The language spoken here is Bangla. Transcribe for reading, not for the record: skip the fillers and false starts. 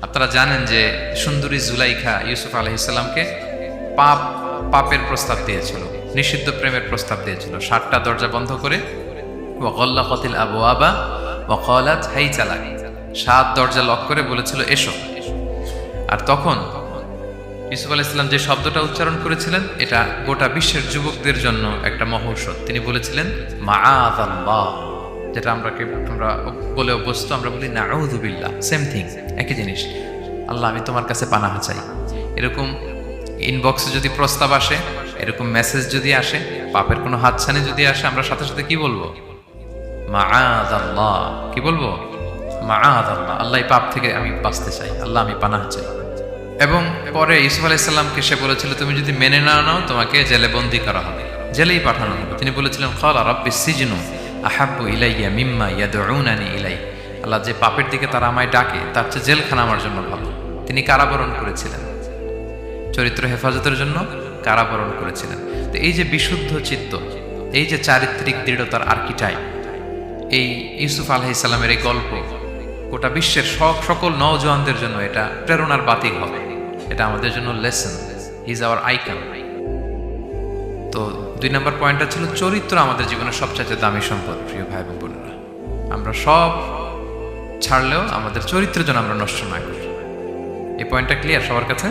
আপনারা জানেন যে সুন্দরী জুলাইখা ইউসুফ আলাইহিসসালামকে পাপের প্রস্তাব দিয়েছিল, নিষিদ্ধ প্রেমের প্রস্তাব দিয়েছিল। 7টা দরজা বন্ধ করে ওয়াগাল্লাকাতিল আবওয়াবা ওয়া ক্বালাত হাইতা লাক, 7 দরজা লক করে বলেছিল এসো। আর তখন ইউসুফ আলাইহিস সালাম যে শব্দটা উচ্চারণ করেছিলেন, এটা গোটা বিশ্বের যুবকদের জন্য একটা মহৌষধ। তিনি বলেছিলেন মাআযাল্লাহ, যেটা আমরা বলে অভ্যস্ত, আমরা বলি নাউযু বিল্লাহ, সেম থিং, একই জিনিস। আল্লাহ, আমি তোমার কাছে পানাহ চাই। এরকম ইনবক্সে যদি প্রস্তাব আসে, এরকম মেসেজ যদি আসে, পাপের কোনো হাতছানি যদি আসে, আমরা সাথে সাথে কি বলবো? মাআযাল্লাহ। কি বলবো? মাআযাল্লাহ, আল্লাহ এই পাপ থেকে আমি বাঁচতে চাই, আল্লাহ আমি পানাহ চাই। এবং পরে ইউসুফ আলাইহিস সালামকে সে বলেছিল, তুমি যদি মেনে না নাও তোমাকে জেলে বন্দী করা হবে, জেলেই পাঠানো হবে। তিনি বলেছিলেন ক্বালা রাব্বিস সিজনু আহাব্বু ইলাইয়া মিম্মা ইয়াদউনানি ইলাই, আল্লাহ, যে পাপের দিকে তারা আমায় ডাকে তার চেয়ে জেলখানা আমার জন্য ভালো। তিনি কারাবরণ করেছিলেন, চরিত্র হেফাজতের জন্য কারাবরণ করেছিলেন। তো এই যে বিশুদ্ধ চিত্ত, এই যে চারিত্রিক দৃঢ়তার আর্কিটাইপ, এই ইউসুফ আলাইহিস সালামের এই গল্প গোটা বিশ্বের সকল নওজওয়ানদের জন্য এটা প্রেরণার বাতিক হবে। এটা আমাদের জন্য lesson, he is our icon. তো 2 নম্বর পয়েন্টটা ছিল চরিত্র আমাদের জীবনের সবচেয়ে দামি সম্পদ। প্রিয় ভাই এবং বোনেরা, আমরা সব ছাড়লেও আমাদের চরিত্রের জন্য আমরা নষ্ট না করি। এই পয়েন্টটা ক্লিয়ার সবার কাছে?